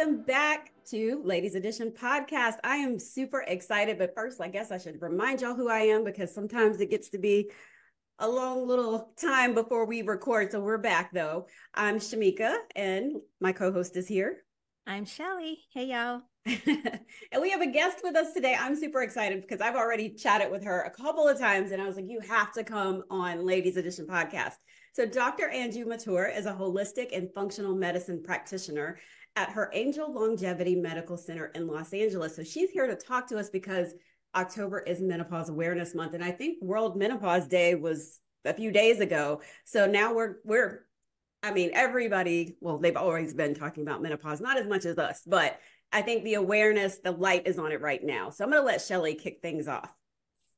welcome back to Ladies Edition podcast. I am super excited, but first, I guess I should remind y'all who I am because sometimes it gets to be a long little time before we record. So we're back though. I'm Shamika and my co-host is here. I'm Shelly. Hey, y'all. And we have a guest with us today. I'm super excited because I've already chatted with her a couple of times and I was like, you have to come on Ladies Edition podcast. So Dr. Anju Mathur is a holistic and functional medicine practitioner at her Angel Longevity Medical Center in Los Angeles. So she's here to talk to us because October is Menopause Awareness Month. And I think World Menopause Day was a few days ago. So now everybody, well, they've always been talking about menopause, not as much as us, but I think the awareness, the light is on it right now. So I'm going to let Shelly kick things off.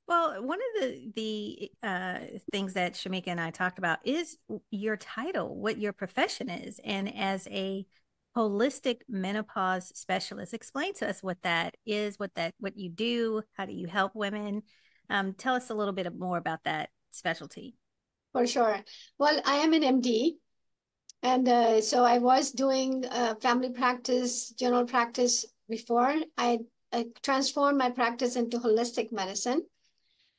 Well, one of the things that Shamika and I talked about is your title, what your profession is. And as a holistic menopause specialist, explain to us what that is, what you do, how do you help women? Tell us a little bit more about that specialty. For sure. Well, I am an MD. And so I was doing family practice, general practice before. I transformed my practice into holistic medicine.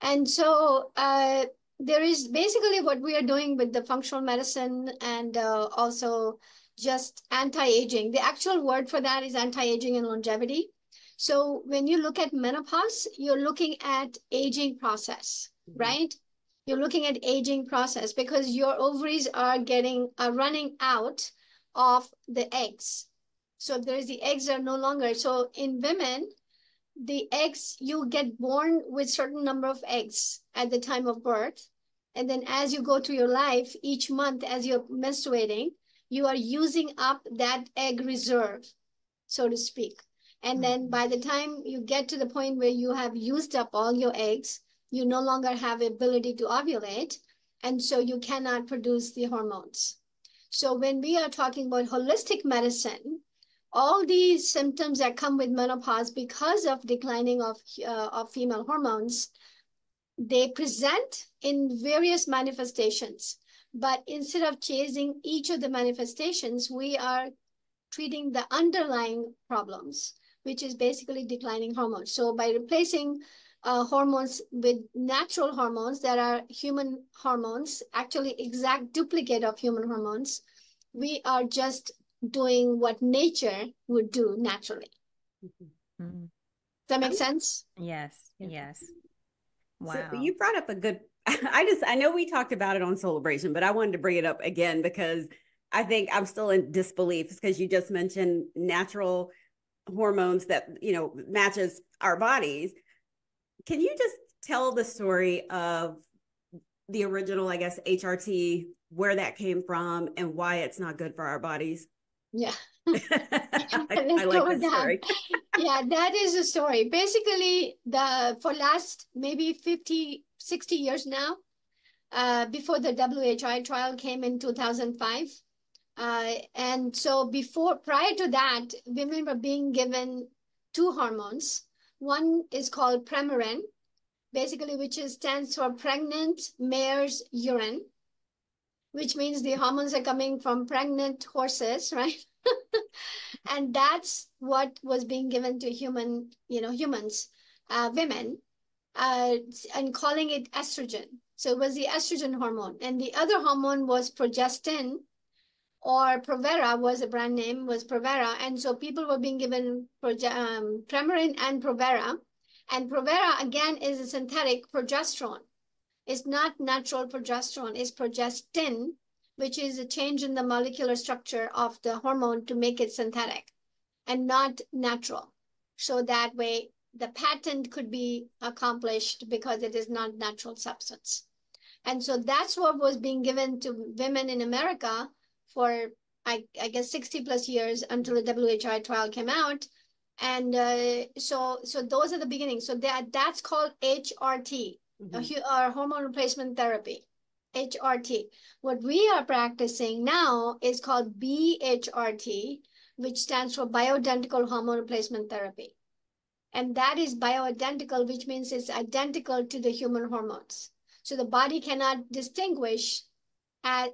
And so there is basically what we are doing with the functional medicine and also just anti-aging. The actual word for that is anti-aging and longevity. So when you look at menopause, you're looking at aging process, right? You're looking at aging process because your ovaries are running out of the eggs. So the eggs are no longer. So in women, the eggs, you get born with certain number of eggs at the time of birth. And then as you go through your life, each month as you're menstruating, you are using up that egg reserve, so to speak. And then by the time you get to the point where you have used up all your eggs, you no longer have ability to ovulate, and so you cannot produce the hormones. So when we are talking about holistic medicine, all these symptoms that come with menopause because of declining of female hormones, they present in various manifestations. But instead of chasing each of the manifestations, we are treating the underlying problems, which is basically declining hormones. So by replacing hormones with natural hormones that are human hormones, actually exact duplicate of human hormones, we are just doing what nature would do naturally. Mm-hmm. Does that make sense? Yes. Yes. Wow. So you brought up a good, I know we talked about it on Celebration, but I wanted to bring it up again because I think I'm still in disbelief because you just mentioned natural hormones that, matches our bodies. Can you just tell the story of the original, I guess, HRT, where that came from and why it's not good for our bodies? Yeah. I like the story. Yeah, that is the story. Basically, for last maybe 50, 60 years now, before the WHI trial came in 2005. And so prior to that, women were being given two hormones. One is called Premarin, basically, which stands for pregnant mare's urine, which means the hormones are coming from pregnant horses, right? And that's what was being given to humans, women, and calling it estrogen. So it was the estrogen hormone. And the other hormone was progestin, or Provera was a brand name, was Provera. And so people were being given Premarin and Provera. And Provera, again, is a synthetic progesterone. It's not natural progesterone, it's progestin, which is a change in the molecular structure of the hormone to make it synthetic and not natural. So that way, the patent could be accomplished because it is not natural substance. And so that's what was being given to women in America for, I guess, 60 plus years until the WHI trial came out. And so those are the beginnings. So that's called HRT, or hormone replacement therapy, HRT. What we are practicing now is called BHRT, which stands for bioidentical hormone replacement therapy. And that is bioidentical, which means it's identical to the human hormones. So the body cannot distinguish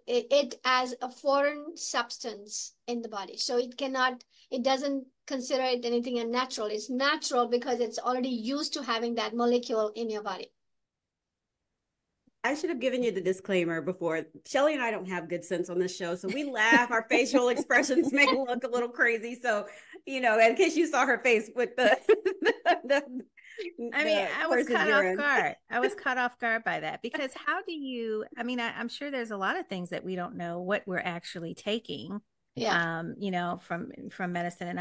it as a foreign substance in the body. So it doesn't consider it anything unnatural. It's natural because it's already used to having that molecule in your body. I should have given you the disclaimer before. Shelly and I don't have good sense on this show, so we laugh. Our facial expressions may look a little crazy. So, in case you saw her face with I was caught off guard. I was caught off guard by that, because how do you, I'm sure there's a lot of things that we don't know what we're actually taking, from medicine. And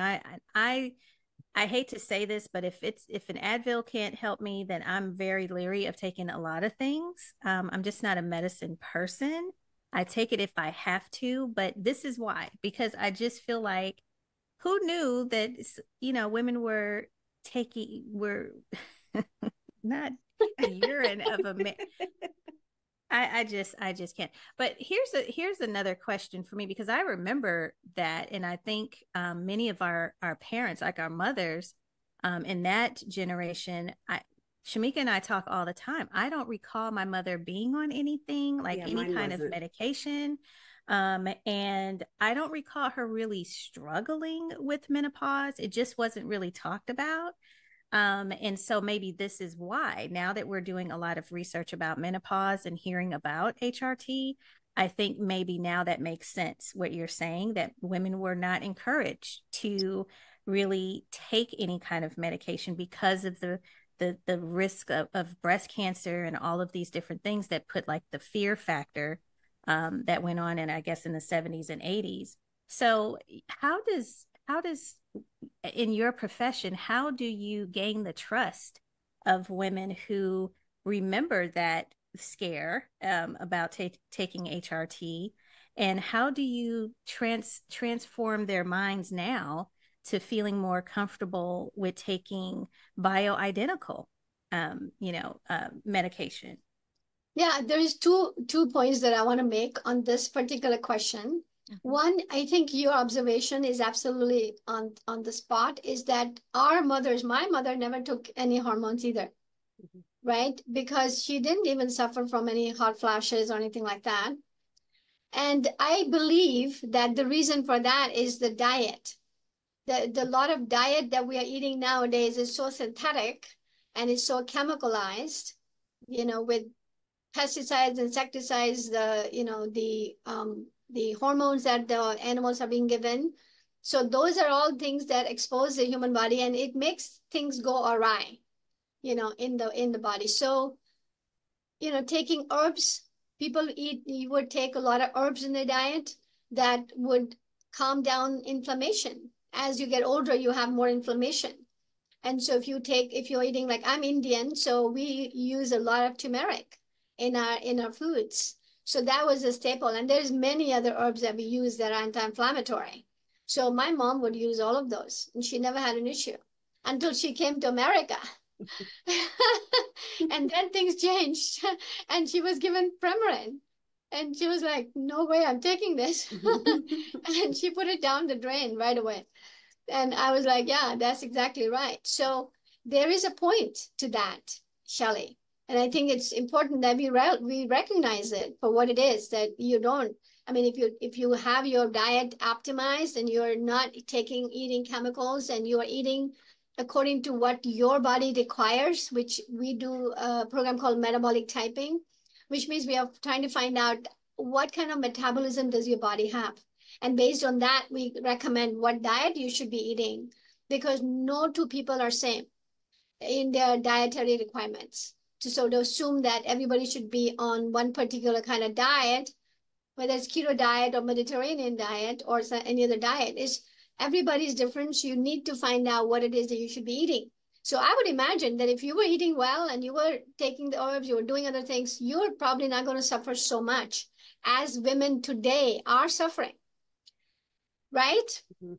I hate to say this, but if an Advil can't help me, then I'm very leery of taking a lot of things. I'm just not a medicine person. I take it if I have to, but this is why, because I just feel like, who knew that, women were not urine of a man. I just can't. But here's another question for me, because I remember that, and I think many of our parents, like our mothers, in that generation, Shamika and I talk all the time. I don't recall my mother being on anything like any kind of medication. And I don't recall her really struggling with menopause. It just wasn't really talked about. And so maybe this is why, now that we're doing a lot of research about menopause and hearing about HRT, I think maybe now that makes sense, what you're saying, that women were not encouraged to really take any kind of medication because of the risk of breast cancer and all of these different things that put like the fear factor that went on, and I guess in the 70s and 80s. So how does in your profession, how do you gain the trust of women who remember that scare about taking HRT, and how do you transform their minds now to feeling more comfortable with taking bioidentical medication? Yeah, there is two points that I want to make on this particular question. One, I think your observation is absolutely on the spot, is that my mother never took any hormones either, right? Because she didn't even suffer from any hot flashes or anything like that. And I believe that the reason for that is the diet. The lot of diet that we are eating nowadays is so synthetic and is so chemicalized, with pesticides, insecticides, the hormones that the animals are being given. So those are all things that expose the human body, and it makes things go awry, in the body. So, taking herbs, you would take a lot of herbs in their diet that would calm down inflammation. As you get older, you have more inflammation. And so if you're eating, like I'm Indian, so we use a lot of turmeric in our foods. So that was a staple. And there's many other herbs that we use that are anti-inflammatory. So my mom would use all of those, and she never had an issue until she came to America. And then things changed, and she was given Premarin. And she was like, no way, I'm taking this. And she put it down the drain right away. And I was like, yeah, that's exactly right. So there is a point to that, Shelley. And I think it's important that we recognize it for what it is, that you don't, if you have your diet optimized and you're not eating chemicals, and you are eating according to what your body requires, which we do a program called metabolic typing, which means we are trying to find out what kind of metabolism does your body have. And based on that, we recommend what diet you should be eating, because no two people are same in their dietary requirements. So to assume that everybody should be on one particular kind of diet, whether it's keto diet or Mediterranean diet or any other diet, everybody's different. So you need to find out what it is that you should be eating. So I would imagine that if you were eating well and you were taking the herbs, you were doing other things, you're probably not going to suffer so much as women today are suffering. Right? Mm-hmm.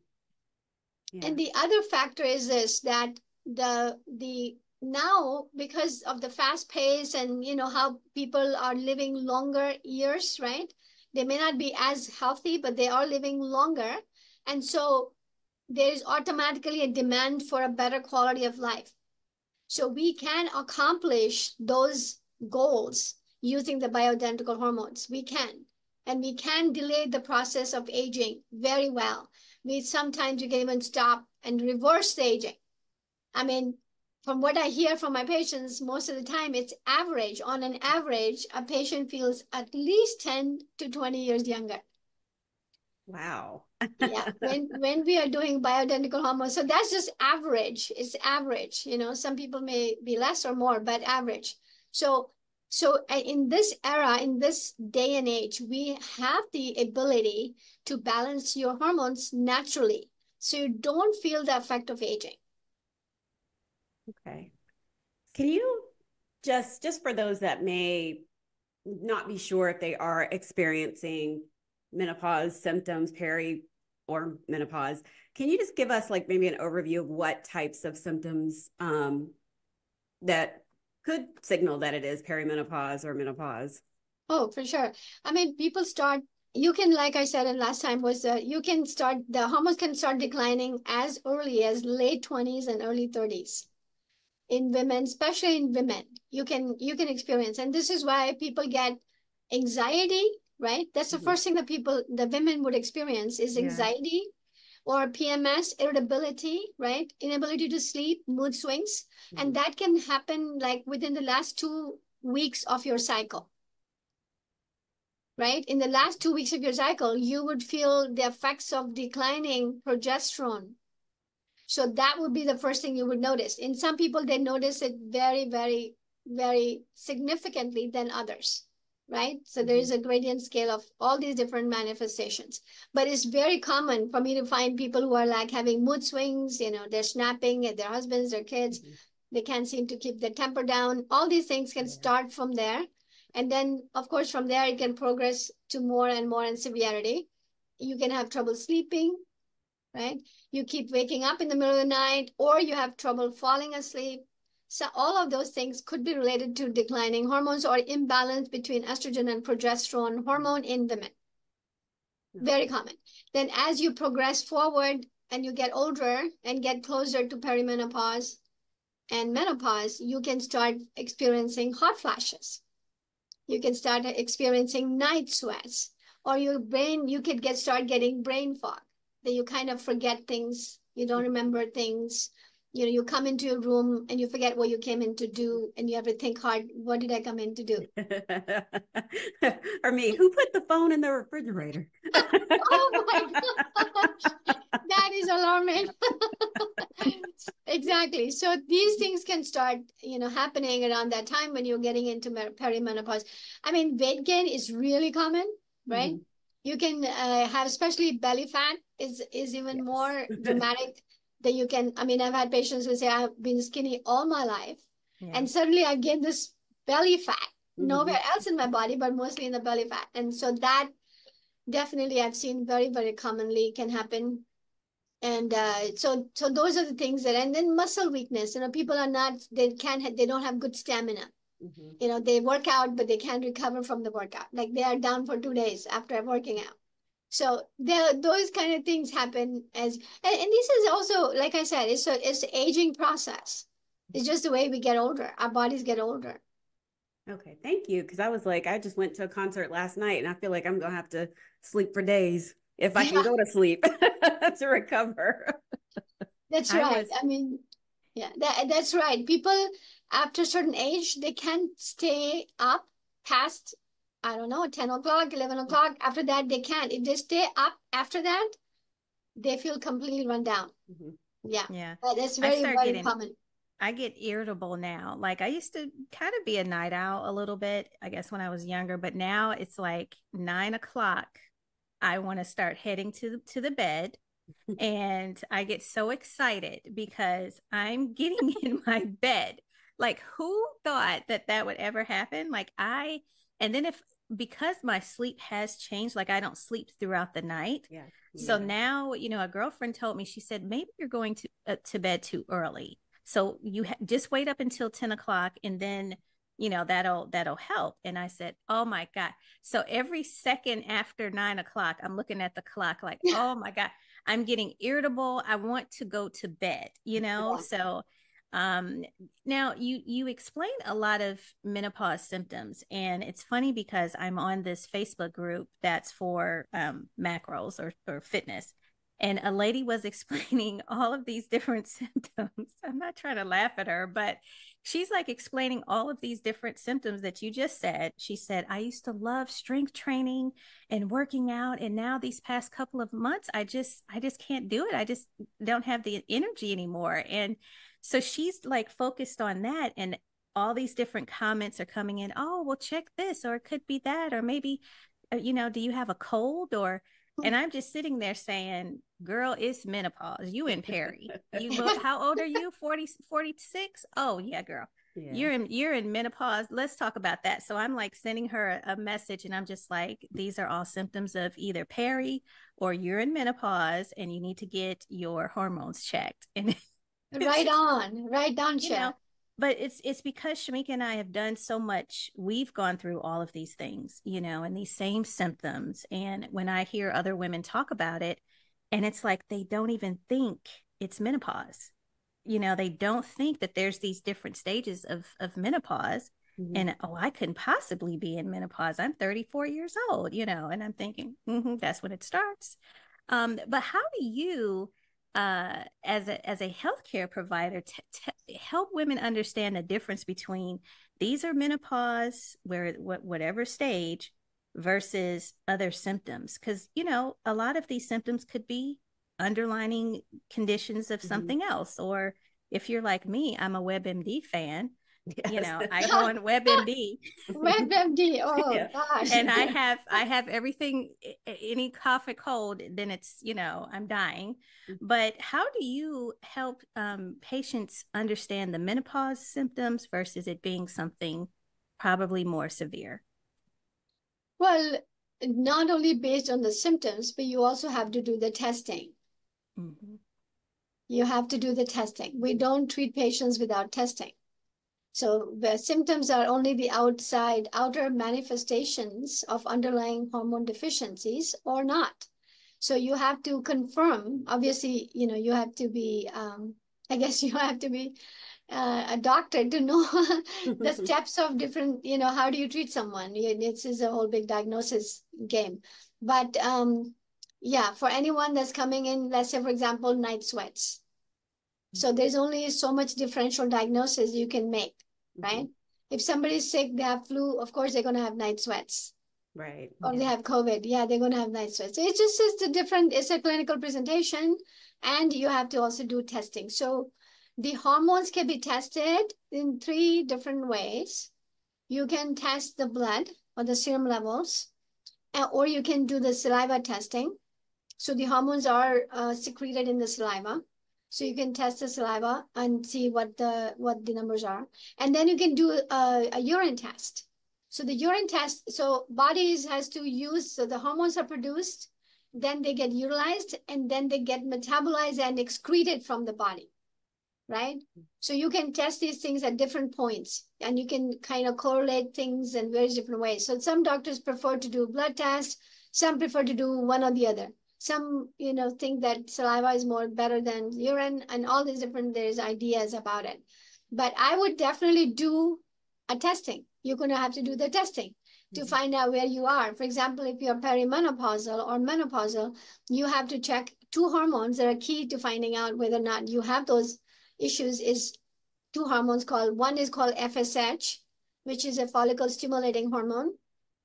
Yeah. And the other factor is this, that the now, because of the fast pace and how people are living longer years, right? They may not be as healthy, but they are living longer. And so there is automatically a demand for a better quality of life. So we can accomplish those goals using the bioidentical hormones. We can. and we can delay the process of aging very well. Sometimes you can even stop and reverse the aging. I mean, from what I hear from my patients, most of the time it's average. On an average, a patient feels at least 10 to 20 years younger. Wow. Yeah, when we are doing bioidentical hormones, so that's just average. It's average. Some people may be less or more, but average. So in this era, in this day and age, we have the ability to balance your hormones naturally, so you don't feel the effect of aging. Okay. Can you just for those that may not be sure if they are experiencing menopause symptoms, peri or menopause, can you just give us like maybe an overview of what types of symptoms that could signal that it is perimenopause or menopause? Oh, for sure. I mean, you can, like I said in last time, the hormones can start declining as early as late 20s and early 30s. In women, especially in women, you can experience. And this is why people get anxiety, right? That's the first thing that the women would experience is anxiety or PMS, irritability, right? Inability to sleep, mood swings. And that can happen like within the last 2 weeks of your cycle. Right? In the last 2 weeks of your cycle, you would feel the effects of declining progesterone. So that would be the first thing you would notice. In some people, they notice it very, very, very significantly than others, right? So there is a gradient scale of all these different manifestations. But it's very common for me to find people who are like having mood swings, they're snapping at their husbands, their kids. They can't seem to keep their temper down. All these things can start from there. And then, of course, from there, it can progress to more and more in severity. You can have trouble sleeping, right? You keep waking up in the middle of the night, or you have trouble falling asleep. So all of those things could be related to declining hormones or imbalance between estrogen and progesterone hormone in women. Very common. Then as you progress forward and you get older and get closer to perimenopause and menopause, you can start experiencing hot flashes. You can start experiencing night sweats, or you could start getting brain fog, that you kind of forget things, you don't remember things. You come into your room and you forget what you came in to do, and you have to think hard, what did I come in to do? Or me, who put the phone in the refrigerator? Oh my gosh, that is alarming. Exactly. So these things can start, happening around that time when you're getting into perimenopause. I mean, weight gain is really common, right? You can have, especially belly fat is even more dramatic. That you can, I mean, I've had patients who say, I've been skinny all my life, and suddenly I gained this belly fat nowhere else in my body, but mostly in the belly fat. And so that definitely I've seen very, very commonly can happen. And so those are the things and then muscle weakness. People are not, they don't have good stamina. They work out, but they can't recover from the workout. Like they are down for 2 days after working out. So those kind of things happen and this is also, like I said, it's the aging process. It's just the way we get older. Our bodies get older. Okay, thank you. Because I was like, I just went to a concert last night, and I feel like I'm gonna have to sleep for days if I can go to sleep to recover. That's right. I mean, that's right. People after a certain age, they can't stay up past, I don't know, 10 o'clock, 11 o'clock. After that, they can't. If they stay up after that, they feel completely run down. Yeah. That's very, very common. I get irritable now. Like I used to kind of be a night owl a little bit, I guess, when I was younger, but now it's like 9 o'clock. I want to start heading to the bed. And I get so excited because I'm getting in my bed. Like, who thought that would ever happen? And then because my sleep has changed, like I don't sleep throughout the night. So now, a girlfriend told me, she said, maybe you're going to bed too early. So you just wait up until 10 o'clock and then, that'll help. And I said, oh my God. So every second after 9 o'clock, I'm looking at the clock like, oh my God, I'm getting irritable. I want to go to bed, So Now you explain a lot of menopause symptoms, and it's funny because I'm on this Facebook group that's for macros or fitness, and a lady was explaining all of these different symptoms. I'm not trying to laugh at her, but she's like explaining all of these different symptoms that you just said. She said, I used to love strength training and working out, and now these past couple of months, I just can't do it. I just don't have the energy anymore. And so she's like focused on that, and all these different comments are coming in. Oh, well, check this, or it could be that, or maybe, do you have a cold? And I'm just sitting there saying, girl, it's menopause. You in Perry. How old are you? 40, 46? Oh yeah, girl. Yeah. You're in menopause. Let's talk about that. So I'm like sending her a message, and I'm just like, these are all symptoms of either Perry or you're in menopause and you need to get your hormones checked. And right on, Chef. But it's because Shamika and I have done so much. We've gone through all of these things, and these same symptoms. And when I hear other women talk about it, and it's like they don't even think it's menopause. They don't think that there's these different stages of menopause. Mm-hmm. And I couldn't possibly be in menopause. I'm 34 years old, and I'm thinking, that's when it starts. But how do you, as a healthcare provider, help women understand the difference between these are menopause, whatever stage, versus other symptoms? Because a lot of these symptoms could be underlining conditions of something else. Or if you're like me, I'm a WebMD fan. Yes. I go on WebMD. WebMD, oh yeah. Gosh. And I have everything, any cough or cold, then it's, I'm dying. But how do you help patients understand the menopause symptoms versus it being something probably more severe? Well, not only based on the symptoms, but you also have to do the testing. Mm-hmm. You have to do the testing. We don't treat patients without testing. So the symptoms are only the outer manifestations of underlying hormone deficiencies or not. So you have to confirm, obviously, you have to be, I guess you have to be a doctor to know the steps of different, how do you treat someone? This is a whole big diagnosis game. But yeah, for anyone that's coming in, let's say, for example, night sweats. So there's only so much differential diagnosis you can make, right? If somebody's sick, they have flu, of course, they're going to have night sweats. Right. Or they have COVID. Yeah, they're going to have night sweats. So it's a clinical presentation, and you have to also do testing. So the hormones can be tested in 3 different ways. You can test the blood or the serum levels, or you can do the saliva testing. So the hormones are secreted in the saliva. So you can test the saliva and see what the numbers are. And then you can do a urine test. So the urine test, so bodies has to use, so the hormones are produced, then they get utilized, and then they get metabolized and excreted from the body, right? So you can test these things at different points, and you can kind of correlate things in various different ways. So some doctors prefer to do blood tests, some prefer to do one or the other. Some, think that saliva is more better than urine, and all these different, there's ideas about it. But I would definitely do a testing. You're going to have to do the testing to find out where you are. For example, if you're perimenopausal or menopausal, you have to check 2 hormones that are key to finding out whether or not you have those issues. Is 2 hormones one is called FSH, which is a follicle stimulating hormone,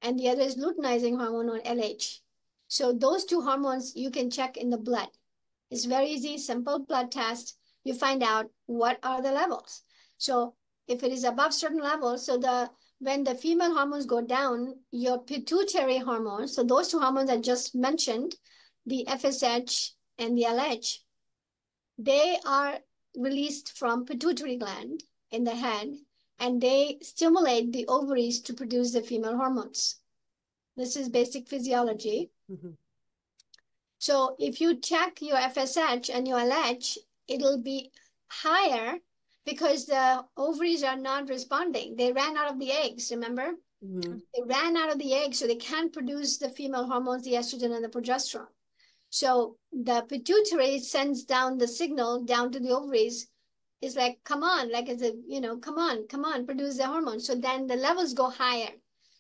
and the other is luteinizing hormone, or LH. So those 2 hormones you can check in the blood. It's very easy, simple blood test. You find out what are the levels. So if it is above certain levels, so when the female hormones go down, your pituitary hormones, so those 2 hormones I just mentioned, the FSH and the LH, they are released from pituitary gland in the head, and they stimulate the ovaries to produce the female hormones. This is basic physiology. So if you check your FSH and your LH, it'll be higher because the ovaries are not responding. They ran out of the eggs, remember? They ran out of the eggs, so they can't produce the female hormones, the estrogen and the progesterone. So the pituitary sends down the signal down to the ovaries, It's like, come on, like it's a, come on, produce the hormone. So then the levels go higher.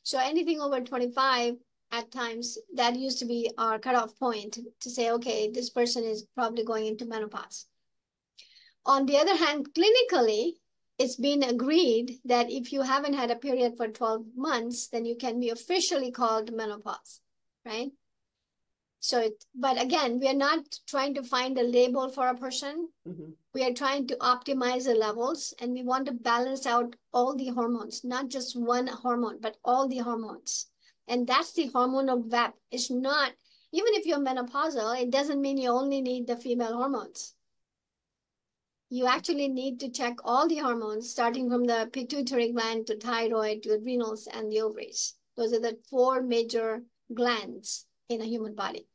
So anything over 25 at times, that used to be our cutoff point to say, okay, this person is probably going into menopause. On the other hand, clinically, it's been agreed that if you haven't had a period for 12 months, then you can be officially called menopause, right? So, but again, we are not trying to find a label for a person. Mm-hmm. We are trying to optimize the levels, and we want to balance out all the hormones, not just one hormone, but all the hormones. And that's the hormone of VEP. It's not, even if you're menopausal, it doesn't mean you only need the female hormones. You actually need to check all the hormones, starting from the pituitary gland to thyroid to adrenals and the ovaries. Those are the 4 major glands in a human body.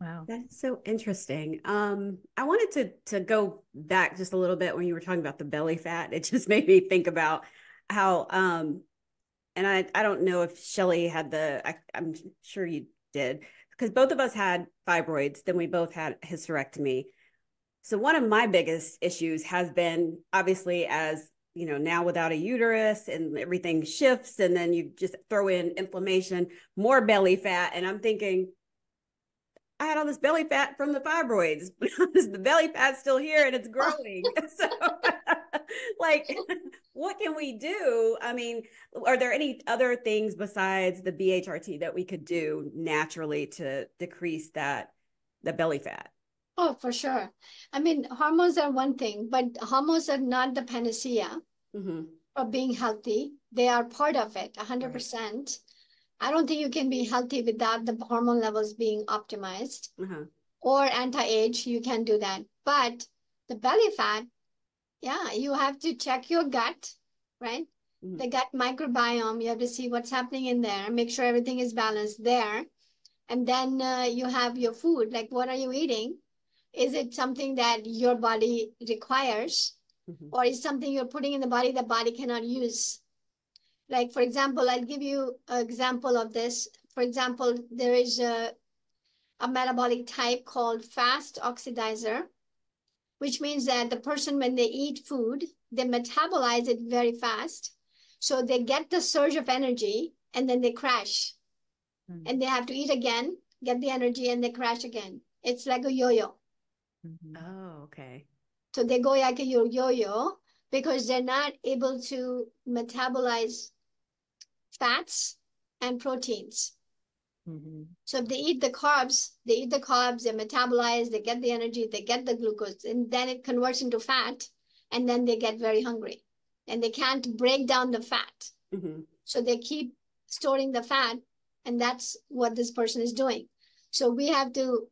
Wow. That's so interesting. I wanted to go back just a little bit when you were talking about the belly fat. It just made me think about how, and I don't know if Shelly had I'm sure you did, because both of us had fibroids, then we both had hysterectomy. So one of my biggest issues has been, obviously, as you know, now without a uterus and everything shifts, and then you just throw in inflammation, more belly fat. And I'm thinking, I had all this belly fat from the fibroids. The belly fat's still here and it's growing. So, like, what can we do? I mean, are there any other things besides the BHRT that we could do naturally to decrease the belly fat? Oh, for sure. I mean, hormones are one thing, but hormones are not the panacea Mm-hmm. of being healthy. They are part of it, 100%. Right. I don't think you can be healthy without the hormone levels being optimized. Uh-huh. Or anti-age, you can do that. But the belly fat, yeah, you have to check your gut, right? Mm-hmm. The gut microbiome, you have to see what's happening in there, make sure everything is balanced there. And then you have your food, like what are you eating? Is it something that your body requires? Mm-hmm. Or is something you're putting in the body cannot use? Like, for example, I'll give you an example of this. For example, there is a metabolic type called fast oxidizer, which means that the person, when they eat food, they metabolize it very fast. So they get the surge of energy and then they crash. Mm-hmm. And they have to eat again, get the energy, and they crash again. It's like a yo-yo. Mm-hmm. Oh, okay. So they go like a yo-yo because they're not able to metabolize fats and proteins. Mm-hmm. So if they eat the carbs, they metabolize, they get the energy, they get the glucose, and then it converts into fat, and then they get very hungry. And they can't break down the fat. Mm-hmm. So they keep storing the fat, and that's what this person is doing. So we have to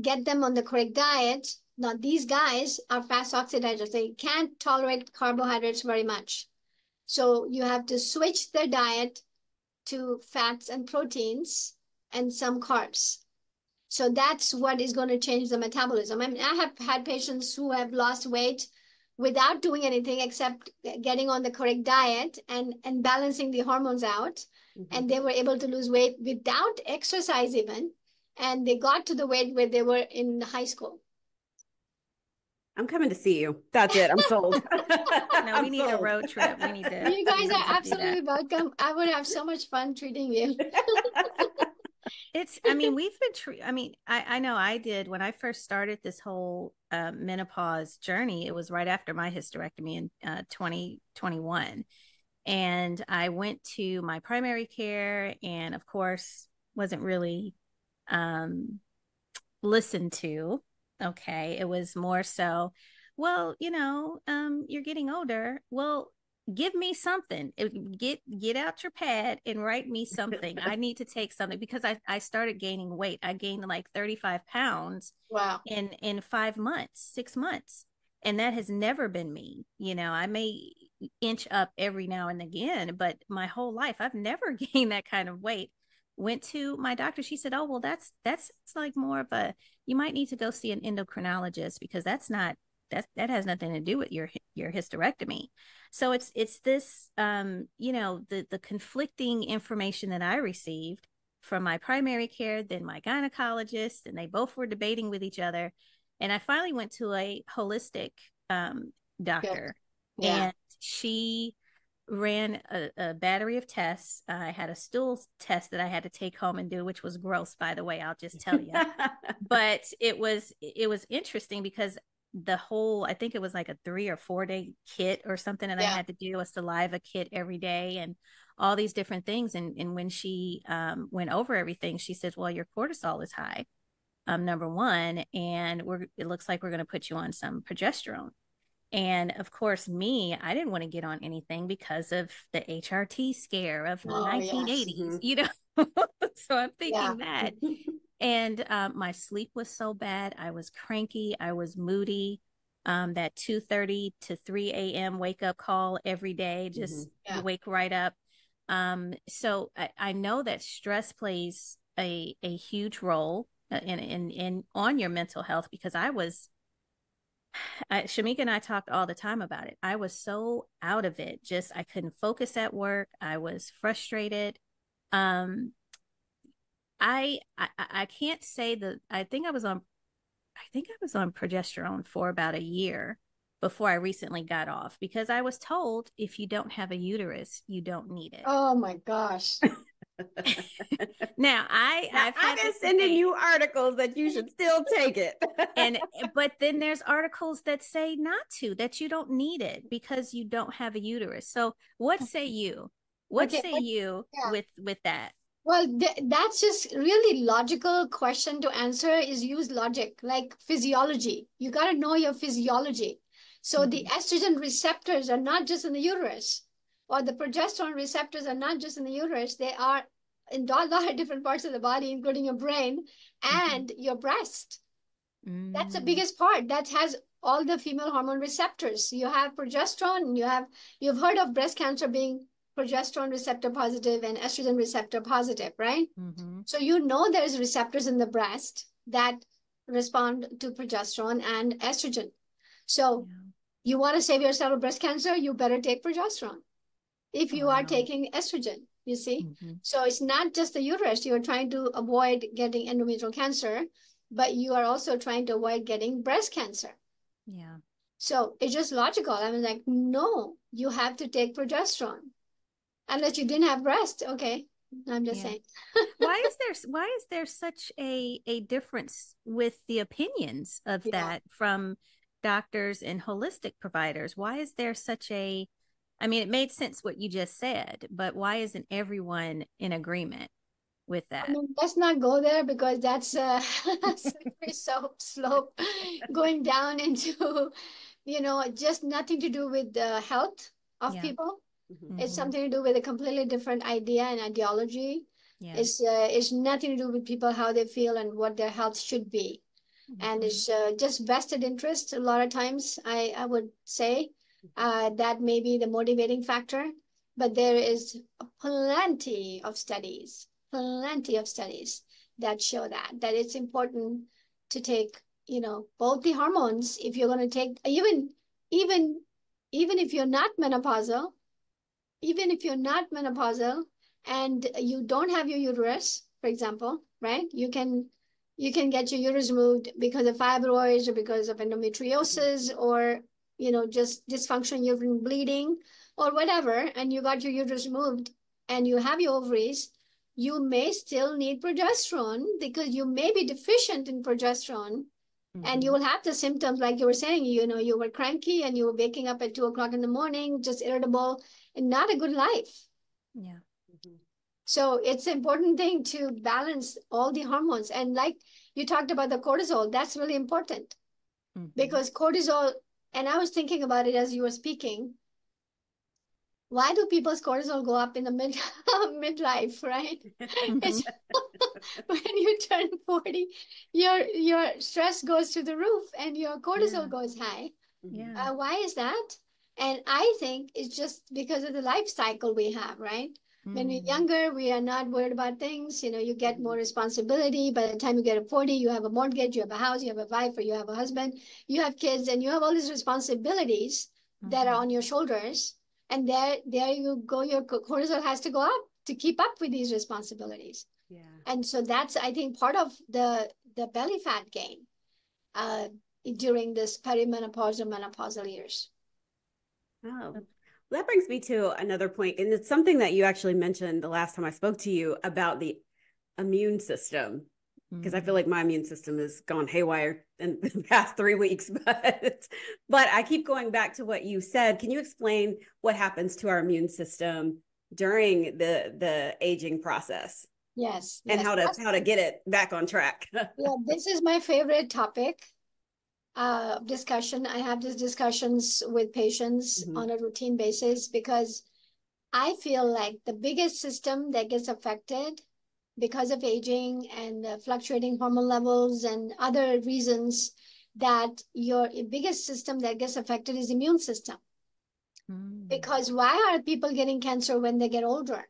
get them on the correct diet. Now, these guys are fast oxidizers. They can't tolerate carbohydrates very much. So you have to switch their diet to fats and proteins and some carbs. So that's what is going to change the metabolism. I mean, I have had patients who have lost weight without doing anything except getting on the correct diet and balancing the hormones out. Mm-hmm. And they were able to lose weight without exercise even. And they got to the weight where they were in high school. I'm coming to see you. That's it. I'm sold. No, we need a road trip. We need to. You guys are absolutely welcome. I would have so much fun treating you. I mean, we've been, I know I did when I first started this whole menopause journey. It was right after my hysterectomy in 2021. And I went to my primary care and, of course, wasn't really listened to. Okay. It was more so, well, you're getting older. Well, give me something. Get out your pad and write me something. I need to take something because I started gaining weight. I gained like 35 pounds. Wow. In 5 months, 6 months. And that has never been me. I may inch up every now and again, but my whole life, I've never gained that kind of weight. Went to my doctor. She said, oh, well, that's like more of you might need to go see an endocrinologist because that has nothing to do with your hysterectomy. So it's this, the conflicting information that I received from my primary care, then my gynecologist, and they both were debating with each other. And I finally went to a holistic doctor, and she ran a battery of tests. I had a stool test that I had to take home and do, which was gross, by the way, I'll just tell you. But it was interesting because I think it was like a 3 or 4 day kit or something that I had to do, a saliva kit every day and all these different things. And when she went over everything, she said, well, your cortisol is high, number one, and it looks like we're going to put you on some progesterone. And of course, I didn't want to get on anything because of the HRT scare of the 1980s, you know? So I'm thinking that. And my sleep was so bad. I was cranky. I was moody. That 2:30 to 3 a.m. wake up call every day, just wake right up. So I know that stress plays a huge role in on your mental health, because Shamika and I talked all the time about it. I was so out of it. I couldn't focus at work. I was frustrated. I can't say that. I think I was on progesterone for about a year before I recently got off, because I was told if you don't have a uterus, you don't need it. Oh my gosh. Now I've been sending you articles that you should still take it. But then there's articles that say not to, that you don't need it because you don't have a uterus. So what say you? With that? Well, that's just really logical question to answer, is use logic, like physiology. You got to know your physiology. So the estrogen receptors are not just in the uterus, or the progesterone receptors are not just in the uterus. They are in a lot of different parts of the body, including your brain and your breast. That's the biggest part. That has all the female hormone receptors. You have progesterone, you've heard of breast cancer being progesterone receptor positive and estrogen receptor positive, right? So there's receptors in the breast that respond to progesterone and estrogen. So you want to save yourself of breast cancer, you better take progesterone if you are taking estrogen, you see? So it's not just the uterus. You're trying to avoid getting endometrial cancer, but you are also trying to avoid getting breast cancer. Yeah. So it's just logical. I mean, like, no, you have to take progesterone. Unless you didn't have breast. Okay. I'm just saying. Why is there such a difference with the opinions of that from doctors and holistic providers? Why is there I mean, it made sense what you just said, but why isn't everyone in agreement with that? I mean, let's not go there, because that's a slippery slope going down into, just nothing to do with the health of people. It's something to do with a completely different idea and ideology. It's nothing to do with people, how they feel and what their health should be. And it's just vested interest. A lot of times, I would say that may be the motivating factor. But there is plenty of studies that show that it's important to take, both the hormones. If you're going to take, even if you're not menopausal, and you don't have your uterus, for example, right? You can get your uterus removed because of fibroids or because of endometriosis, or, just dysfunction, uterine bleeding or whatever, and you got your uterus removed and you have your ovaries, you may still need progesterone because you may be deficient in progesterone. And you will have the symptoms like you were saying, you were cranky and you were waking up at 2 o'clock in the morning, just irritable, and not a good life. Yeah. So it's an important thing to balance all the hormones. And like you talked about the cortisol, that's really important because cortisol, and I was thinking about it as you were speaking. Why do people's cortisol go up in the midlife, right? It's, when you turn 40, your stress goes through the roof and your cortisol goes high. Why is that? And I think it's just because of the life cycle we have, right? When we're younger, we are not worried about things. You get more responsibility. By the time you get to 40, you have a mortgage, you have a house, you have a wife, or you have a husband, you have kids, and you have all these responsibilities that are on your shoulders. And there you go, your cortisol has to go up to keep up with these responsibilities. And so that's, I think, part of the belly fat gain. during this perimenopause or menopausal years. Oh, that brings me to another point, and it's something that you actually mentioned the last time I spoke to you about the immune system, because I feel like my immune system has gone haywire in the past 3 weeks, but I keep going back to what you said. Can you explain what happens to our immune system during the aging process? Yes, and yes. how to get it back on track? Yeah, this is my favorite topic discussion. I have these discussions with patients on a routine basis because I feel like the biggest system that gets affected because of aging and fluctuating hormone levels and other reasons, that your biggest system that gets affected is immune system. Because why are people getting cancer when they get older?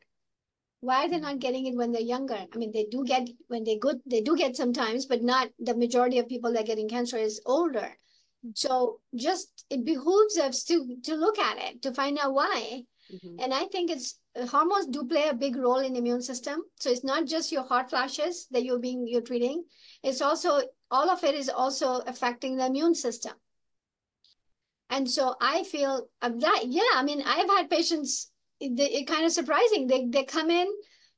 Why are they not getting it when they're younger? I mean, they do get when they do get sometimes, but not the majority of people that are getting cancer is older. So just it behooves us to look at it, to find out why. And I think it's hormones do play a big role in the immune system. So it's not just your hot flashes that you're treating. It's also all of it is also affecting the immune system. And so I feel that, yeah, I mean, I've had patients, it kind of surprising. They come in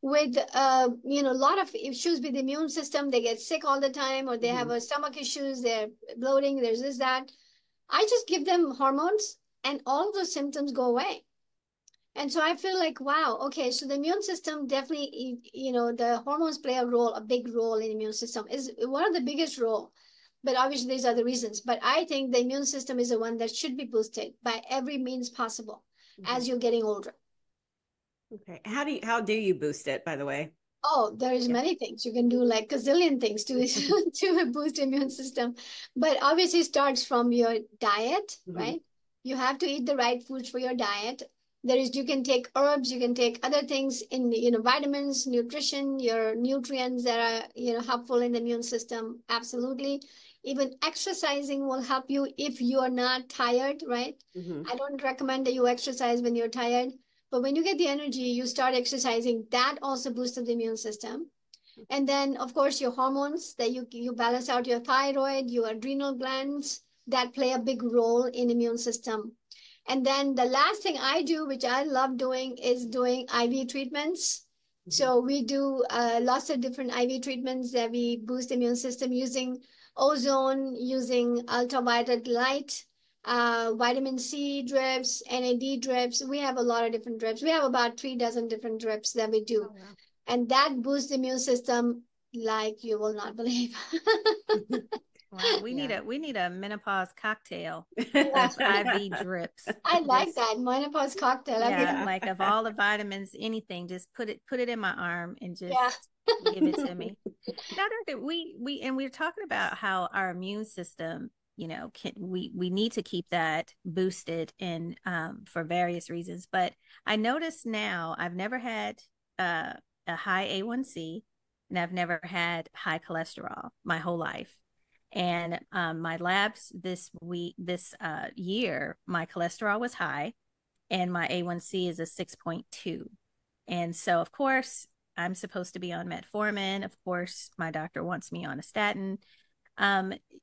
with, a lot of issues with the immune system. They get sick all the time, or they have a stomach issues, they're bloating, there's this, that. I just give them hormones and all those symptoms go away. And so I feel like, wow, okay, so the immune system definitely, the hormones play a big role in the immune system, is one of the biggest role. But obviously there's other reasons. But I think the immune system is the one that should be boosted by every means possible as you're getting older. Okay. How do you boost it, by the way? Oh, there's many things you can do, like gazillion things to to boost immune system. But obviously it starts from your diet, right? You have to eat the right foods for your diet. You can take herbs, you can take other things in, vitamins, nutrition, your nutrients that are, helpful in the immune system. Absolutely. Even exercising will help you if you are not tired, right? I don't recommend that you exercise when you're tired. But when you get the energy, you start exercising. That also boosts the immune system. And then, of course, your hormones that you balance out your thyroid, your adrenal glands that play a big role in immune system. And then the last thing I do, which I love doing, is doing IV treatments. So we do lots of different IV treatments that we boost immune system using ozone, using ultraviolet light, vitamin C drips, NAD drips. We have a lot of different drips. We have about 3 dozen different drips that we do. Oh, wow. And that boosts the immune system like you will not believe. Wow, we need a menopause cocktail of IV drips. I like that menopause cocktail. Yeah, like of all the vitamins, anything, just put it in my arm and just give it to me. Now, Doctor, we're talking about how our immune system, we need to keep that boosted in for various reasons. But I notice now I've never had a high A1C, and I've never had high cholesterol my whole life. And my labs this year, my cholesterol was high and my A1C is a 6.2. And so, of course, I'm supposed to be on metformin. Of course, my doctor wants me on a statin.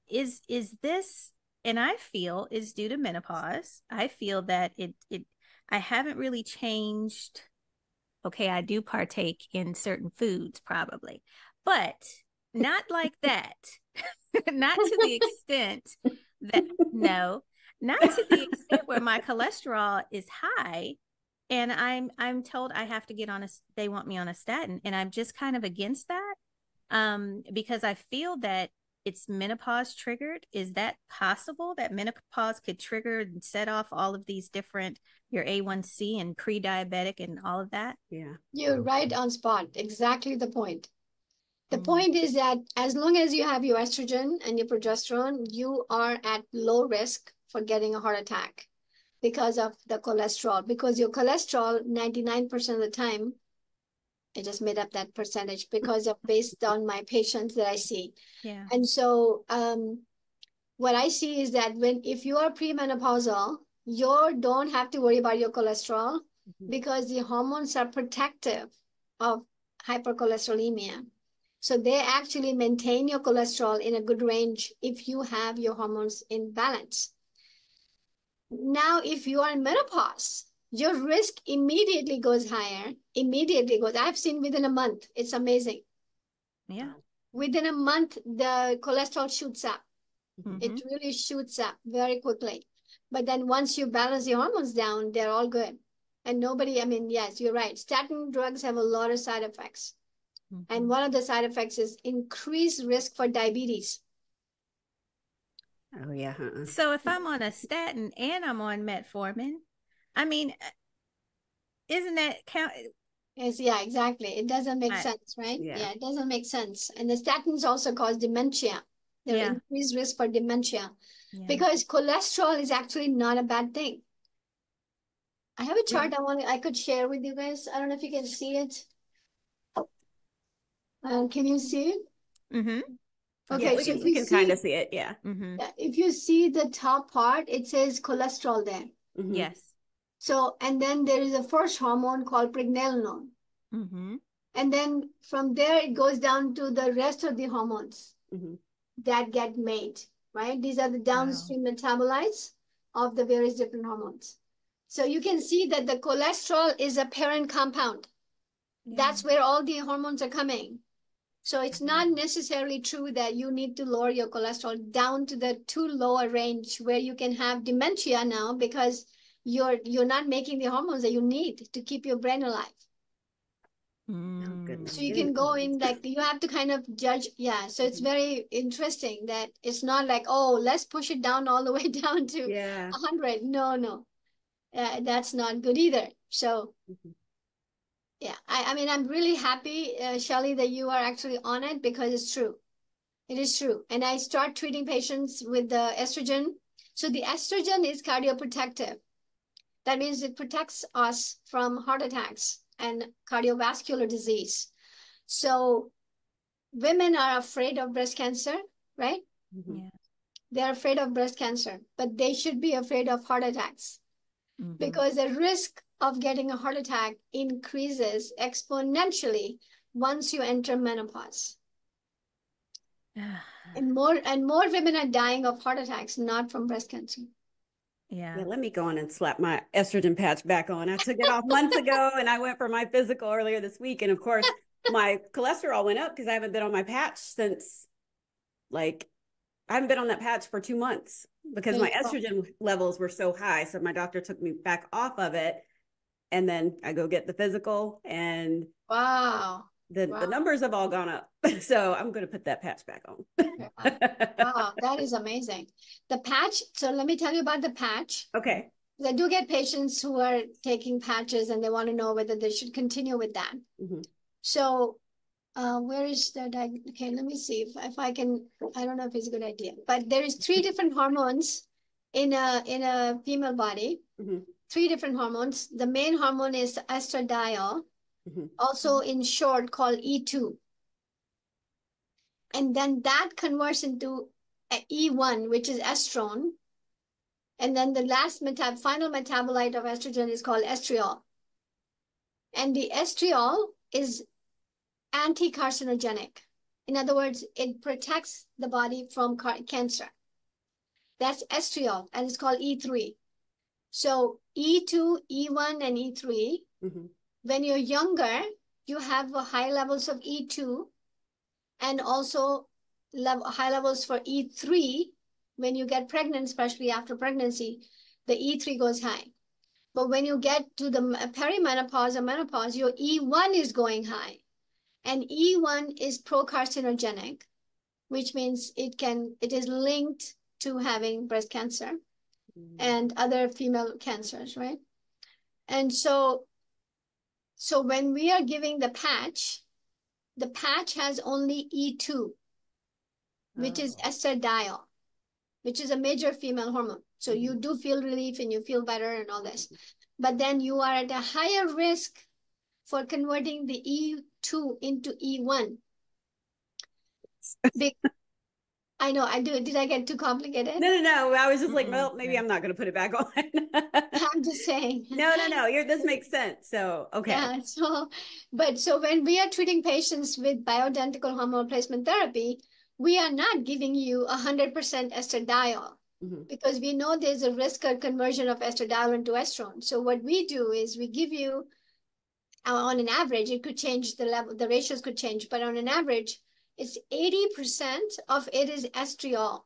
Is this, and I feel is due to menopause. I feel that I haven't really changed. Okay, I do partake in certain foods probably, but not like that. Not to the extent that, no, not to the extent where my cholesterol is high and I'm told I have to get on they want me on a statin, and I'm just kind of against that because I feel that it's menopause triggered. Is that possible that menopause could trigger and set off all of these different, your A1C and pre-diabetic and all of that? Yeah. You're right on spot. Exactly the point. The point is that as long as you have your estrogen and your progesterone, you are at low risk for getting a heart attack because of the cholesterol. Because your cholesterol, 99% of the time, I just made up that percentage because of based on my patients that I see. Yeah. And so what I see is that if you are premenopausal, you don't have to worry about your cholesterol because the hormones are protective of hypercholesterolemia. So they actually maintain your cholesterol in a good range if you have your hormones in balance. Now, if you are in menopause, your risk immediately goes higher, I've seen within a month. It's amazing. Yeah. Within a month, the cholesterol shoots up. Mhm. It really shoots up very quickly. But then once you balance the hormones down, they're all good. And nobody, I mean, yes, you're right. Statin drugs have a lot of side effects. And one of the side effects is increased risk for diabetes. Oh yeah. So if I'm on a statin and I'm on metformin, I mean, isn't that count? Yes, yeah, exactly. It doesn't make sense, right? Yeah. It doesn't make sense. And the statins also cause dementia. There are increased risk for dementia because cholesterol is actually not a bad thing. I have a chart I could share with you guys. I don't know if you can see it. Can you see it? Mm-hmm. Okay, yeah, so we can kind of see it. Yeah. Yeah, if you see the top part, it says cholesterol there. Mm-hmm. Yes. So, and then there is a first hormone called pregnenolone. Mm-hmm. And then from there, it goes down to the rest of the hormones that get made, right? These are the downstream metabolites of the various different hormones. So you can see that the cholesterol is a parent compound. That's where all the hormones are coming. So it's not necessarily true that you need to lower your cholesterol down to the too low a range where you can have dementia now because you're not making the hormones that you need to keep your brain alive. Oh, goodness. So you can go in like you have to kind of judge. Yeah. So it's very interesting that it's not like, oh, let's push it down all the way down to 100. No. That's not good either. So yeah, I mean, I'm really happy, Shelly, that you are actually on it because it's true. It is true. And I start treating patients with the estrogen. So the estrogen is cardioprotective. That means it protects us from heart attacks and cardiovascular disease. So women are afraid of breast cancer, right? Yeah. They're afraid of breast cancer, but they should be afraid of heart attacks because the risk of getting a heart attack increases exponentially once you enter menopause. And more women are dying of heart attacks, not from breast cancer. Yeah, let me go on and slap my estrogen patch back on. I took it off months ago and I went for my physical earlier this week. And of course, my cholesterol went up because I haven't been on my patch since I haven't been on that patch for 2 months because my estrogen levels were so high. So my doctor took me back off of it. And then I go get the physical and the numbers have all gone up. So I'm going to put that patch back on. Wow, that is amazing. The patch. So let me tell you about the patch. Okay. I do get patients who are taking patches and they want to know whether they should continue with that. So where is the okay, let me see if I can. I don't know if it's a good idea, but there is 3 different hormones in a female body. 3 different hormones. The main hormone is estradiol, also in short called E2. And then that converts into E1, which is estrone. And then the last final metabolite of estrogen is called estriol. And the estriol is anti-carcinogenic. In other words, it protects the body from cancer. That's estriol, and it's called E3. So E2, E1, and E3, when you're younger, you have high levels of E2 and also high levels for E3. When you get pregnant, especially after pregnancy, the E3 goes high. But when you get to the perimenopause or menopause, your E1 is going high. And E1 is pro-carcinogenic, which means it is linked to having breast cancer and other female cancers, right? And so when we are giving the patch has only E2, which is estradiol, which is a major female hormone. So you do feel relief and you feel better and all this. But then you are at a higher risk for converting the E2 into E1. I know I do. Did I get too complicated? No. I was just like, well, maybe I'm not going to put it back on. I'm just saying. No. This makes sense. So, okay. Yeah. So when we are treating patients with bioidentical hormone replacement therapy, we are not giving you 100% estradiol because we know there's a risk of conversion of estradiol into estrone. So what we do is we give you, on an average, it could change the level, the ratios could change, but on an average, it's 80% of it is estriol,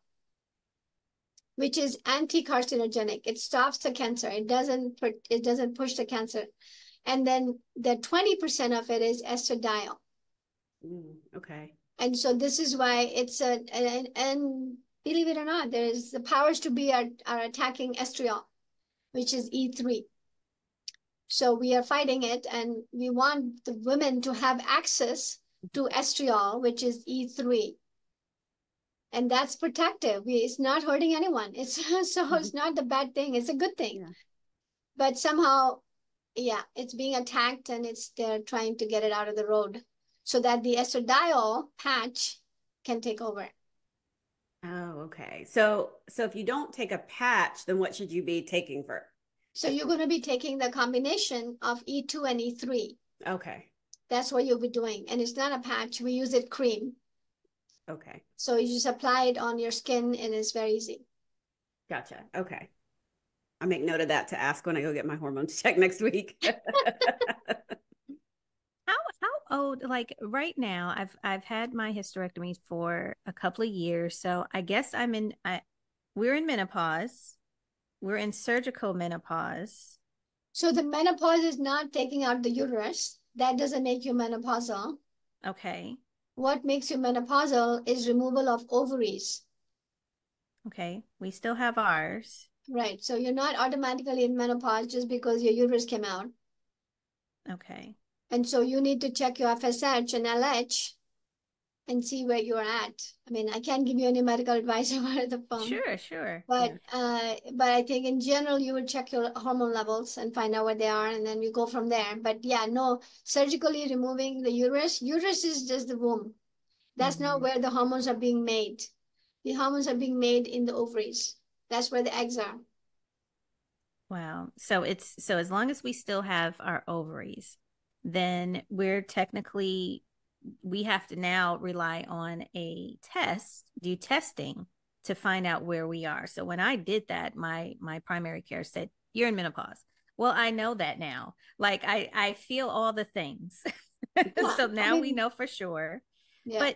which is anti-carcinogenic. It stops the cancer. It doesn't push the cancer. And then the 20% of it is estradiol. Okay. And so this is why it's and believe it or not, there's the powers to be are attacking estriol, which is E3. So we are fighting it, and we want the women to have access to estriol, which is E3. And that's protective. It's not hurting anyone. It's not the bad thing. It's a good thing. Yeah. But somehow, yeah, it's being attacked, and they're trying to get it out of the road so that the estradiol patch can take over. Oh, okay. So if you don't take a patch, then what should you be taking for? So you're going to be taking the combination of E2 and E3. Okay. That's what you'll be doing. And it's not a patch. We use it cream. Okay. So you just apply it on your skin, and it's very easy. Gotcha. Okay. I'll make note of that to ask when I go get my hormones checked next week. How old? Like right now, I've had my hysterectomy for a couple of years, so I guess we're in menopause. We're in surgical menopause. So the menopause is not taking out the uterus. That doesn't make you menopausal. Okay. What makes you menopausal is removal of ovaries. Okay. We still have ours. Right. So you're not automatically in menopause just because your uterus came out. Okay. And so you need to check your FSH and LH and see where you're at. I mean, I can't give you any medical advice over the phone. Sure. But I think in general, you will check your hormone levels and find out where they are, and then you go from there. But yeah, no, surgically removing the uterus is just the womb. That's not where the hormones are being made. The hormones are being made in the ovaries. That's where the eggs are. Wow. So as long as we still have our ovaries, then we have to now rely on do testing to find out where we are. So when I did that, my primary care said, you're in menopause. Well, I know that now. Like I feel all the things. Yeah, so now we know for sure. Yeah.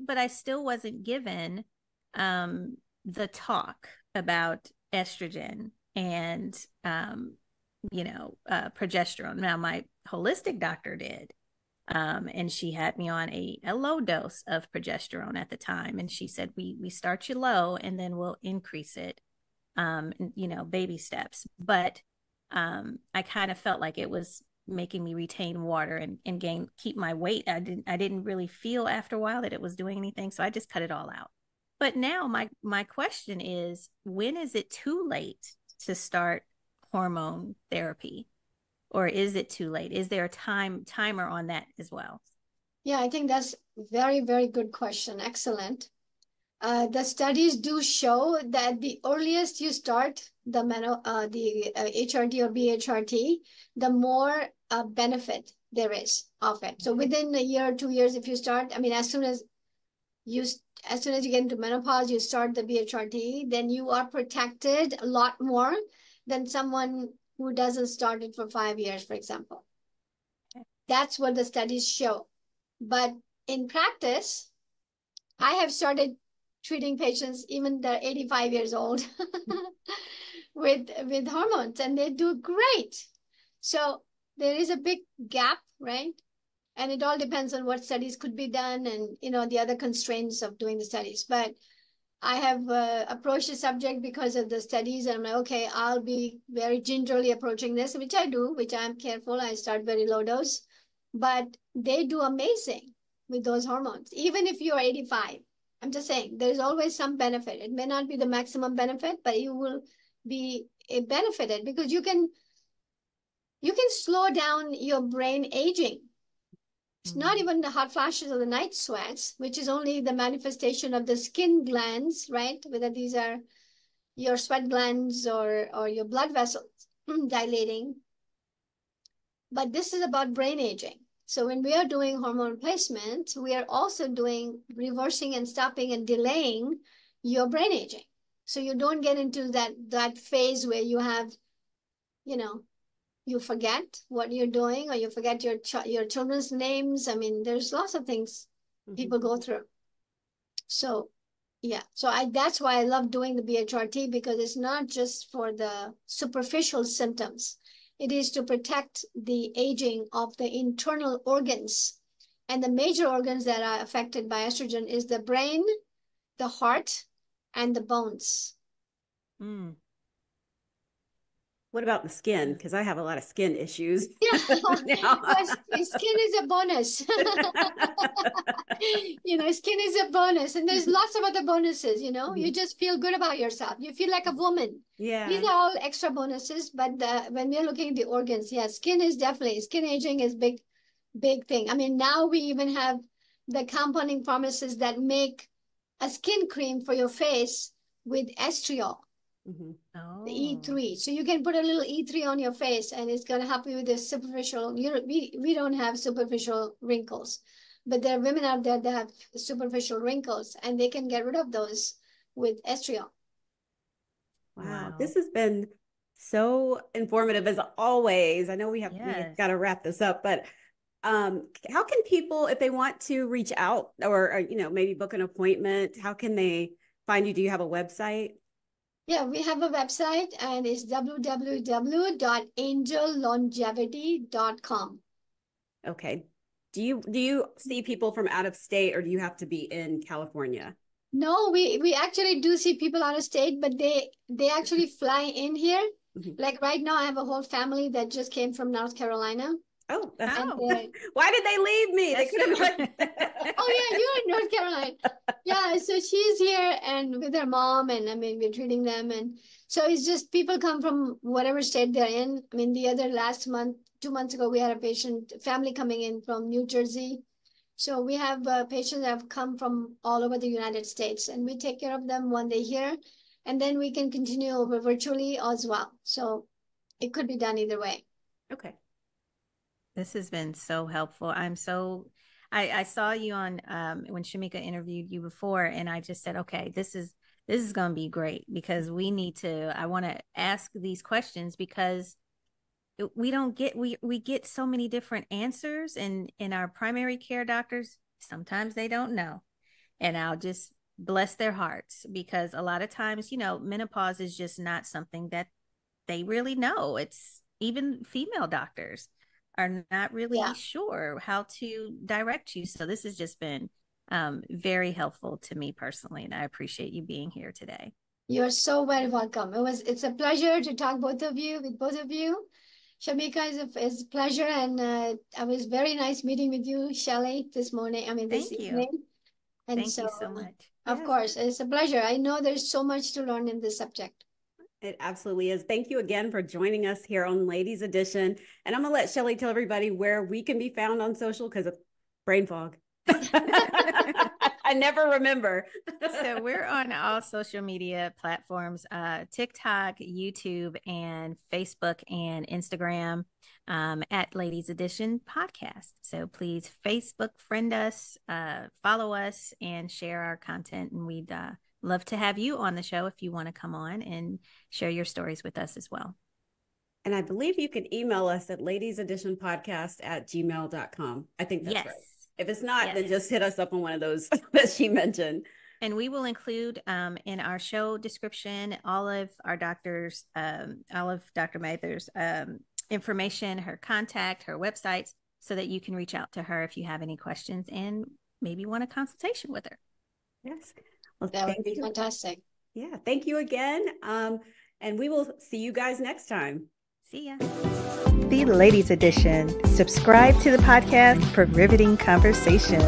But I still wasn't given the talk about estrogen and progesterone. Now my holistic doctor did. And she had me on a low dose of progesterone at the time. And she said, we start you low and then we'll increase it, baby steps. But I kind of felt like it was making me retain water and keep my weight. I didn't really feel after a while that it was doing anything. So I just cut it all out. But now my question is, when is it too late to start hormone therapy? Or is it too late? Is there a timer on that as well? Yeah, I think that's very, very good question. Excellent. The studies do show that the earliest you start the HRT or BHRT, the more benefit there is of it. So within a year or 2 years, if you start, I mean, as soon as you get into menopause, you start the BHRT, then you are protected a lot more than someone who doesn't start it for 5 years, for example. Okay. That's what the studies show. But in practice, I have started treating patients, even they're 85 years old, with hormones, and they do great. So there is a big gap, right? And it all depends on what studies could be done and, the other constraints of doing the studies. But I have approached the subject because of the studies, and I'm like, okay, I'll be very gingerly approaching this, which I do, which I'm careful. I start very low dose, but they do amazing with those hormones. Even if you're 85, I'm just saying, there's always some benefit. It may not be the maximum benefit, but you will be benefited because you can slow down your brain aging. It's not even the hot flashes or the night sweats, which is only the manifestation of the skin glands, right? Whether these are your sweat glands or your blood vessels dilating. But this is about brain aging. So when we are doing hormone replacement, we are also doing reversing and stopping and delaying your brain aging. So you don't get into that phase where you have, you forget what you're doing, or you forget your children's names. I mean, there's lots of things people go through. So yeah, so that's why I love doing the BHRT, because it's not just for the superficial symptoms. It is to protect the aging of the internal organs. And the major organs that are affected by estrogen is the brain, the heart, and the bones. What about the skin? Because I have a lot of skin issues. Yeah, skin is a bonus. Skin is a bonus. And there's lots of other bonuses, You just feel good about yourself. You feel like a woman. Yeah. These are all extra bonuses. But when we're looking at the organs, skin aging is big thing. I mean, now we even have the compounding pharmacists that make a skin cream for your face with estriol. The E3. So you can put a little E3 on your face, and it's going to help you with the superficial. We don't have superficial wrinkles, but there are women out there that have superficial wrinkles, and they can get rid of those with estriol. Wow. This has been so informative as always. I know we've got to wrap this up, but how can people, if they want to reach out or maybe book an appointment, how can they find you? Do you have a website? Yeah, we have a website, and it's www.angellongevity.com. Okay. Do you see people from out of state, or do you have to be in California? No, we actually do see people out of state, but they actually fly in here. Like right now, I have a whole family that just came from North Carolina. Oh, why did they leave me? They could have. Oh yeah, you're in North Carolina. Yeah, so she's here and with her mom, and I mean we're treating them, and so it's just people come from whatever state they're in. I mean, the other last month, 2 months ago, we had a family coming in from New Jersey. So we have patients that have come from all over the United States, and we take care of them when they're here, and then we can continue over virtually as well. So it could be done either way. Okay. This has been so helpful. I saw you on when Shamika interviewed you before, and I just said, okay, this is going to be great, because I want to ask these questions, because we get so many different answers, and in our primary care doctors, sometimes they don't know, and I'll just bless their hearts, because a lot of times, menopause is just not something that they really know. It's even female doctors are not really sure how to direct you. So this has just been very helpful to me personally, and I appreciate you being here today. You're so very welcome. It's a pleasure to talk with both of you. Shamika, is a pleasure, and it was very nice meeting with you, Shelley, this morning. This evening. And Thank you so much. Of course, it's a pleasure. I know there's so much to learn in this subject. It absolutely is. Thank you again for joining us here on Ladies Edition. And I'm going to let Shelley tell everybody where we can be found on social, because of brain fog. I never remember. So we're on all social media platforms, TikTok, YouTube, and Facebook and Instagram at Ladies Edition Podcast. So please Facebook friend us, follow us, and share our content. And we'd love to have you on the show if you want to come on and share your stories with us as well. And I believe you can email us at ladieseditionpodcast@gmail.com. I think that's right. If it's not, then just hit us up on one of those that she mentioned. And we will include in our show description all of our doctors, all of Dr. Mathur's information, her contact, her websites, so that you can reach out to her if you have any questions and maybe want a consultation with her. Yes. Well, that would be fantastic. Yeah. Thank you again. And we will see you guys next time. See ya. The Ladies Edition. Subscribe to the podcast for riveting conversation.